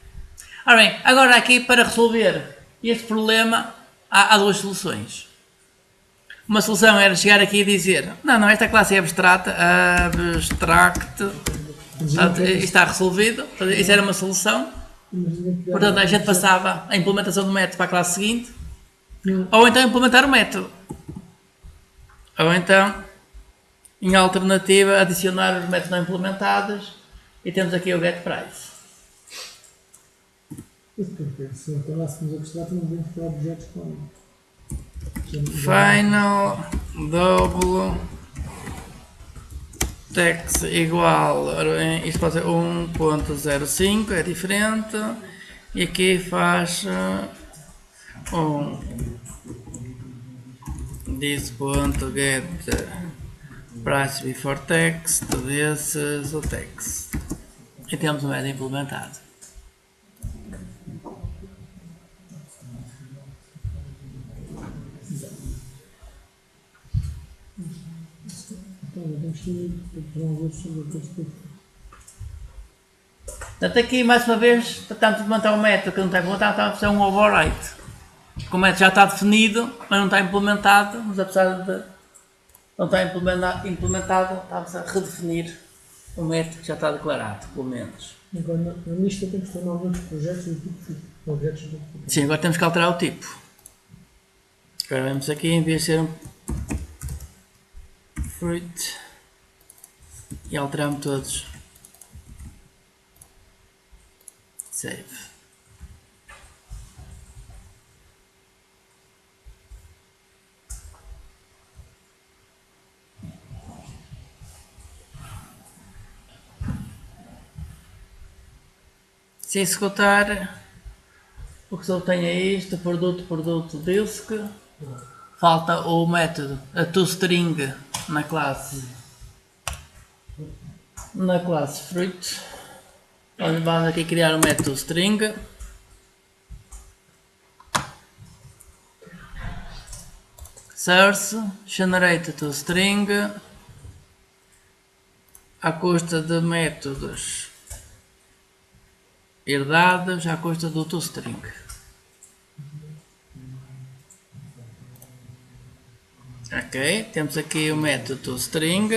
Ora bem, agora aqui para resolver este problema há duas soluções. Uma solução era chegar aqui e dizer, não, esta classe é abstrata, abstract, portanto, está resolvido, isso era uma solução. Portanto, a gente passava a implementação do método para a classe seguinte, ou então implementar o método, ou então, em alternativa, adicionar os métodos não implementados e temos aqui o getPrice. Se a classe nos abstrato, não devemos criar objetos com Final double text igual, isto pode ser 1.05, é diferente, e aqui faz this.get price before text, desses o text, e temos o método implementado. Portanto, aqui mais uma vez tentamos implementar um método que não está implementado, estamos a fazer um overwrite. O método já está definido, mas não está implementado, mas apesar Não está implementado, está-se a redefinir o método que já está declarado, pelo menos. Agora, na lista tem que ter novos projetos do tipo objetos do tipo. Sim, agora temos que alterar o tipo. Agora vamos aqui, em vez de ser um fruit, e alteramos todos. Save. Se executar, o que só tem é isto, produto, disk. Falta o método, a toString na classe fruit. Vamos aqui criar o método string. Source, generate toString, à custa de métodos herdados, à custa do toString. Ok, temos aqui o método toString.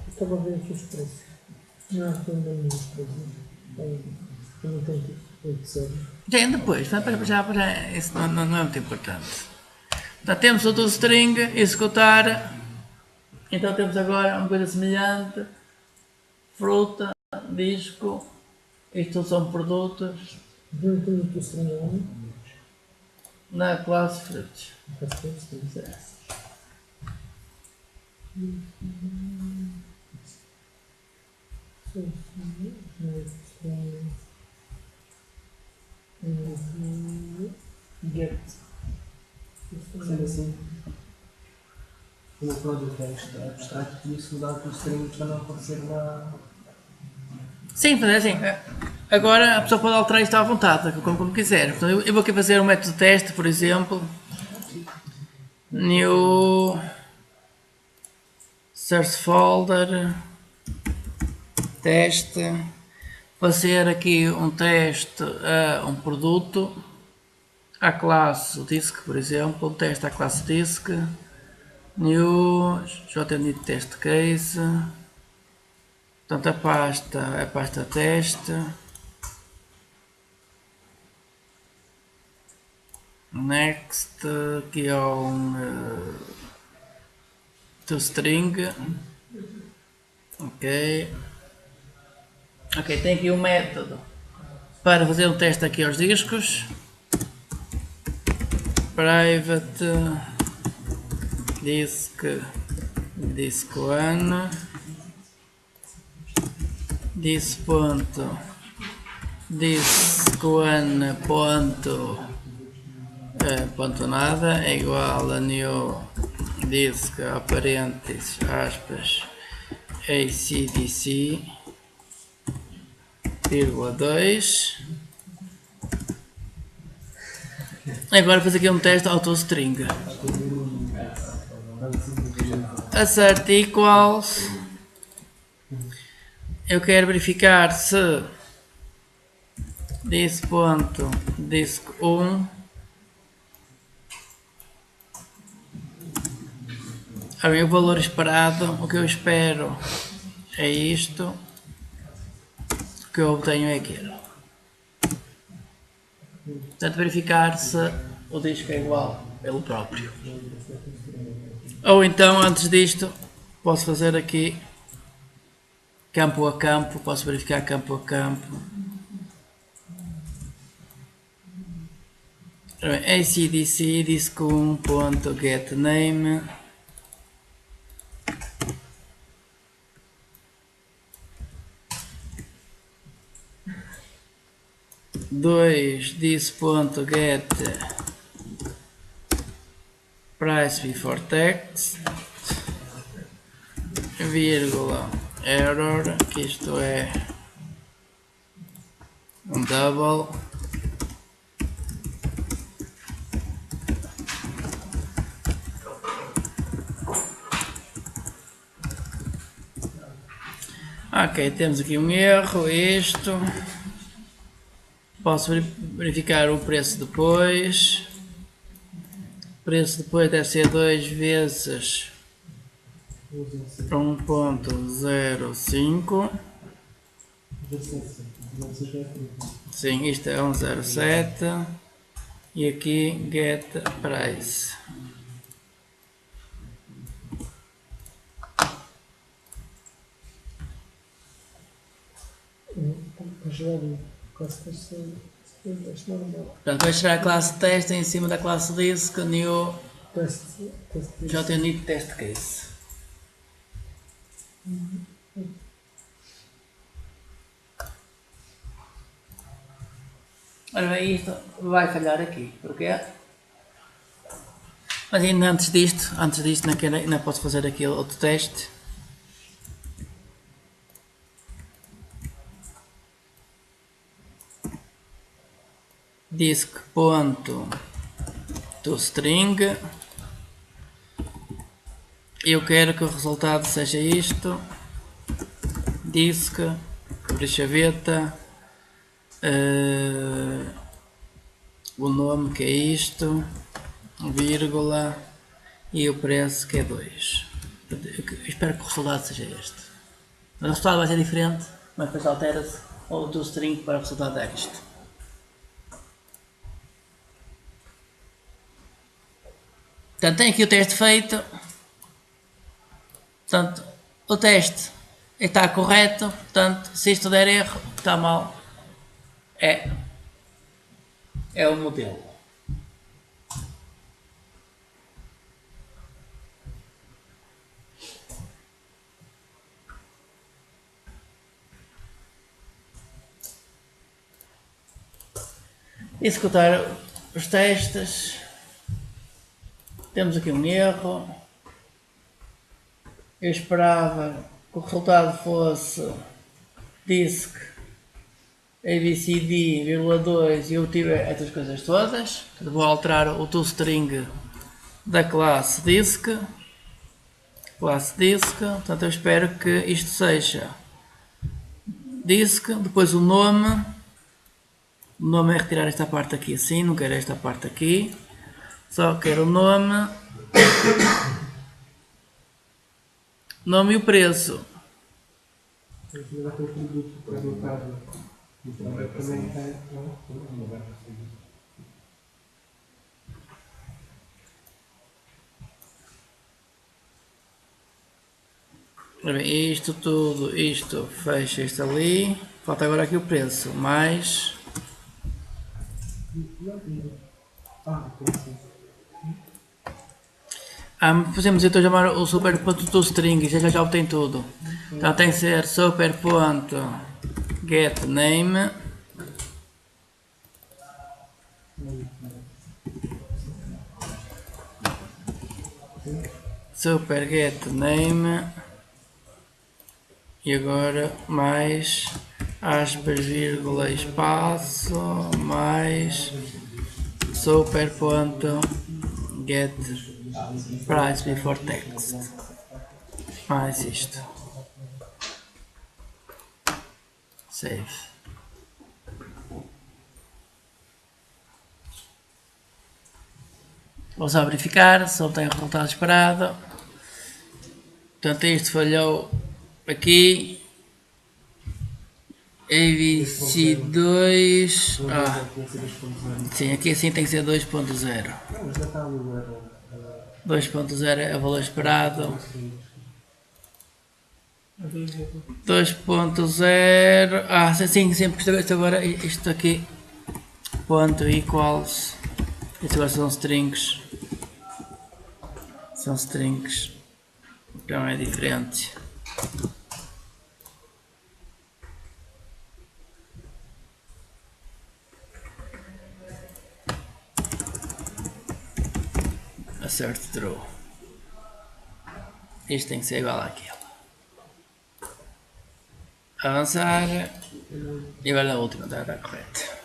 Estava a ver aqui os preços. Não, estou andando nos preços. Eu não tenho tipo de ser. Já depois, isso não é muito importante. Então temos o toString, executar. Então temos agora uma coisa semelhante. Fruta, disco. Isto são produtos. Não tenho o toString onde? Na classe fruits. Get. Sendo assim, o meu produto é abstrato e isso dá para os treinos para não aparecer na. Sim, fazer assim. Agora a pessoa pode alterar isto à vontade, como quiser. Portanto, eu vou aqui fazer um método de teste, por exemplo. New Source Folder. Teste. Fazer aqui um teste a um produto. A classe disk, por exemplo. Um teste à classe disk. New JUnit test case. Portanto, a pasta teste. Next, aqui é um toString. Ok. Ok, tem aqui um método para fazer um teste aqui aos discos. Private disk1 disk1 ponto nada é igual a new disk parênteses aspas ACDC vírgula 2. Agora fazer aqui um teste ao toString. Assert equals. Eu quero verificar se disk.disk1 o valor esperado, o que eu espero é isto, o que eu obtenho é aquilo. Portanto, verificar se o disco é igual ele próprio. Ou então, antes disto, posso fazer aqui campo a campo, posso verificar campo a campo. ACDC disk1.getName disk.get price before tax vírgula error, que isto é um double. Ok, temos aqui um erro, isto. Posso verificar o preço depois. O preço depois deve ser 2 vezes 1.05. Sim, isto é 1.07. E aqui get price. Para gerar o classe teste, acho normal. Portanto, vai gerar a classe teste em cima da classe disk new Teste. JUnit test case. Ora bem, isto vai falhar aqui. Porquê? Mas ainda antes disto ainda posso fazer aqui outro teste. Disk.toString. Eu quero que o resultado seja isto. Disk, abrir chaveta, o nome que é isto, vírgula, e o preço que é 2. Espero que o resultado seja este. O resultado vai ser diferente, mas depois altera-se o toString para o resultado dar isto. Portanto, tem aqui o teste feito. Portanto, o teste está correto. Portanto, se isto der erro, está mal. É o modelo. Executar os testes. Temos aqui um erro. Eu esperava que o resultado fosse disk abcd,2 e eu tive estas coisas todas. Vou alterar o toString da classe disk. Portanto, eu espero que isto seja disk, depois o nome. O nome é retirar esta parte aqui assim, não quero esta parte aqui. Só quero o nome. Nome e o preço. Isto tudo, isto fecha isto ali. Falta agora aqui o preço, mais. Podemos então chamar o super.toString, já obtém tudo. Então tem que ser super.getName. SuperGetName. E agora mais aspas, vírgula, espaço, mais super.getPrice before text. Mais isto. Save. Vou só verificar se obtém o resultado esperado. Portanto, isto falhou aqui. ABC2. Sim, aqui assim tem que ser 2.0. 2.0 é o valor esperado. 2.0. Sim, sempre isto agora. Isto aqui. Ponto equals. Isto agora são strings. São strings. Então é diferente. Assert true. Isto tem que ser igual àquilo. Avançar. E agora a última está correta.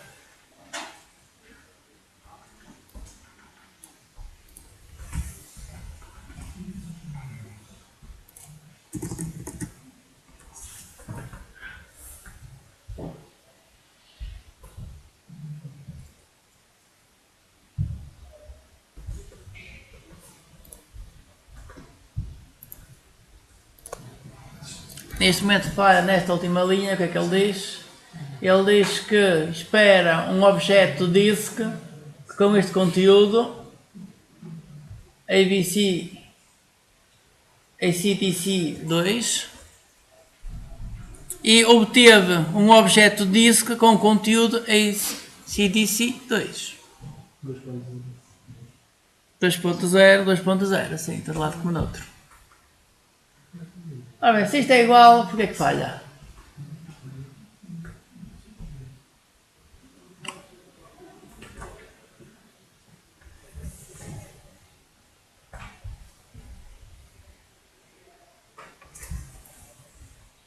neste momento falha nesta última linha. O que é que ele diz? Ele diz que espera um objeto disk com este conteúdo ACDC2 e obteve um objeto disk com conteúdo ACDC2 2.0, 2.0, assim, todo lado como no outro. Ora bem, se isto é igual, porque é que falha?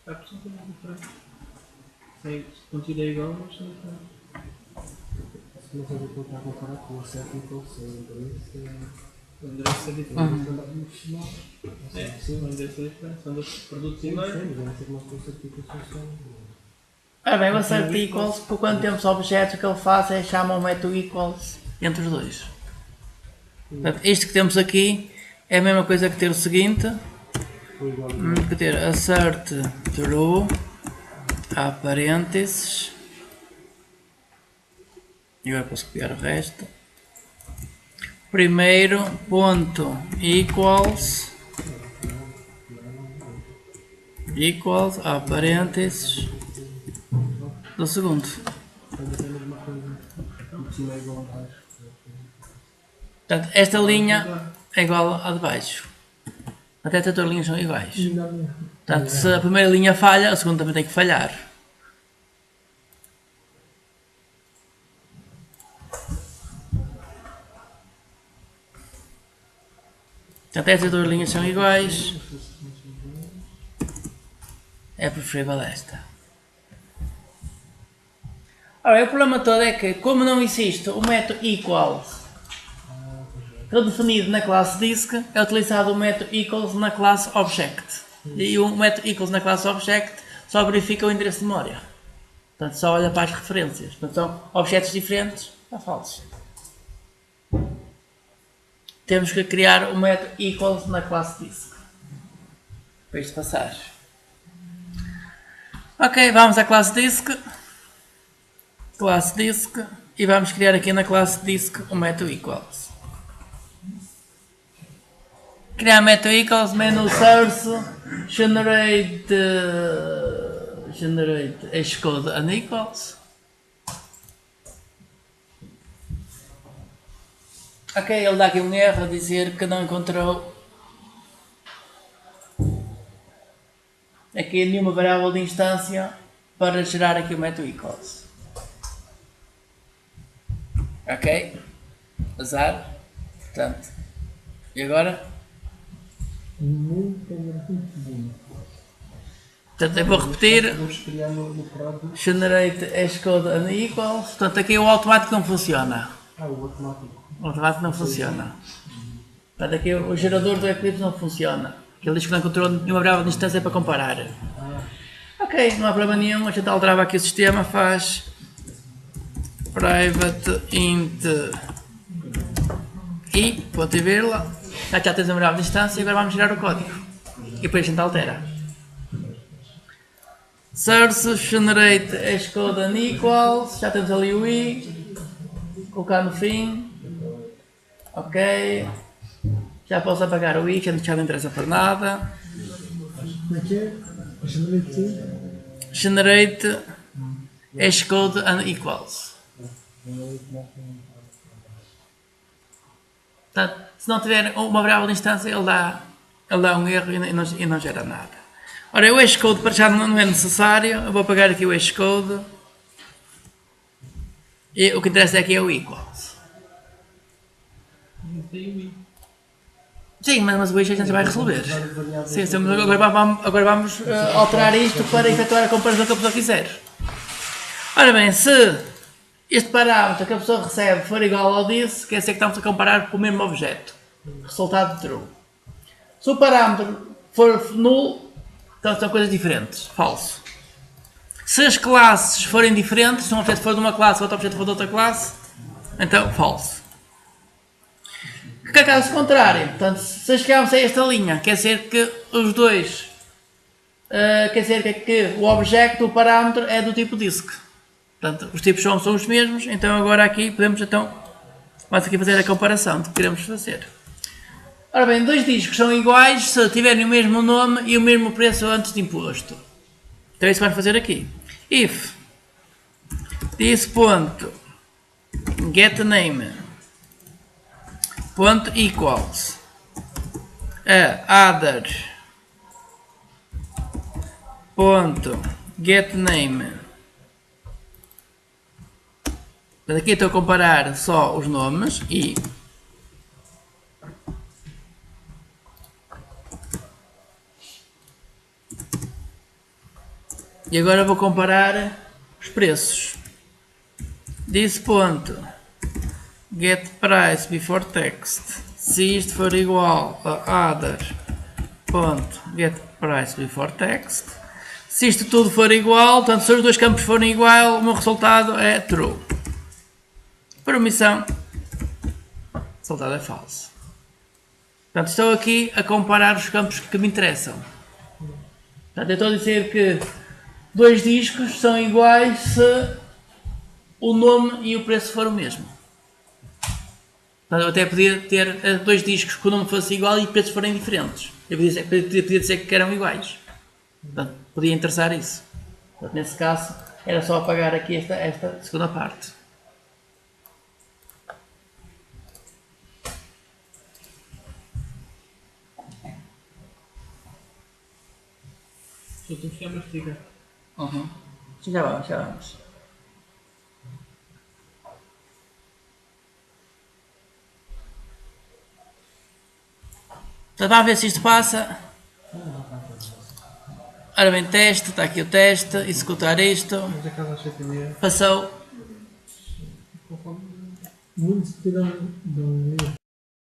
A questão também é diferente. Se o conteúdo é igual, mas não é diferente. Se não sabe o que ele está a comparar com o certo e com o seu endereço, o endereço é diferente. Sim, o endereço é diferente. São dois produtos iguais. Sim, mas eu não sei como é que o certificação funciona. Ora bem, o assert equals, por quando temos objetos, o que ele faz é chamar o método equals entre os dois. Portanto, isto que temos aqui é a mesma coisa que ter o seguinte. Que ter assert true, há parênteses, e agora posso copiar o resto. Primeiro ponto equals, há parênteses do segundo. Portanto, esta linha é igual à de baixo. Até as outras linhas são iguais. Portanto, se a primeira linha falha, a segunda também tem que falhar. Portanto, estas duas linhas são iguais. É preferível esta. Ora, o problema todo é que, como não existe o método equals definido na classe disk, é utilizado o método equals na classe object. E o método equals na classe object só verifica o endereço de memória. Portanto, só olha para as referências. Portanto, são objetos diferentes, está falso. Temos que criar o método equals na classe disk. Para isto passar. Ok, vamos à classe disk. E vamos criar aqui na classe disk o método equals. Criar método equals, menu source, generate hashcode unequals. Ok, ele dá aqui um erro a dizer que não encontrou aqui nenhuma variável de instância para gerar aqui o método equals. Ok, azar. Portanto, e agora? Portanto, eu vou repetir. Generate hashcode unequals. Portanto, aqui o automático não funciona. O automático não funciona. Portanto, aqui o gerador do Eclipse não funciona. Ele diz que não encontrou nenhuma variável de instância para comparar. Ok, não há problema nenhum. A gente alterava aqui o sistema. Faz private int i, ponto e vírgula. Já tens uma variável de instância e agora vamos girar o código. E depois a gente altera. Source generate hashcode unequals. Já temos ali o i. Colocar no fim. Ok. Já posso apagar o i, que já não interessa para nada. Como é que é? Generate hashcode unequals. Portanto, se não tiver uma variável de instância, ele dá um erro e não gera nada. Ora, o hashcode para já não é necessário. Eu vou apagar aqui o hashcode. E o que interessa aqui é o equals. Sim, mas o i a gente vai resolver. Sim, agora vamos alterar isto para efetuar a comparação que a pessoa quiser. Ora bem, se este parâmetro que a pessoa recebe for igual ao disso, quer dizer que estamos a comparar com o mesmo objeto. Resultado true. Se o parâmetro for nulo, então são coisas diferentes. Falso. Se as classes forem diferentes, se um objeto for de uma classe e outro objeto for de outra classe, então falso. Que é caso contrário. Portanto, se chegarmos a esta linha, quer dizer que os dois quer dizer que o objeto, o parâmetro é do tipo disk. Portanto, os tipos são os mesmos, então agora aqui podemos vamos aqui fazer a comparação do que queremos fazer. Ora bem, dois discos são iguais se tiverem o mesmo nome e o mesmo preço antes de imposto. Então é isso que vamos fazer aqui. If this.getName equals a other.getName. Aqui estou a comparar só os nomes e agora vou comparar os preços. This.getPrice before text. Se isto for igual a other.getPrice before text. Se isto tudo for igual, portanto, se os dois campos forem igual, o meu resultado é true. Por omissão, o resultado é falso. Portanto, estou aqui a comparar os campos que me interessam. Portanto, eu estou a dizer que dois discos são iguais se o nome e o preço for o mesmo. Portanto, eu até podia ter dois discos que o nome fosse igual e os preços forem diferentes. Eu podia dizer que eram iguais. Portanto, podia interessar isso. Portanto, nesse caso, era só apagar aqui esta segunda parte. Só temos que mastigar. Já vamos. Então, vamos ver se isto passa. Ora bem, teste, está aqui o teste, executar isto. Mas a casa às 7h30. Passou. Muito se tiram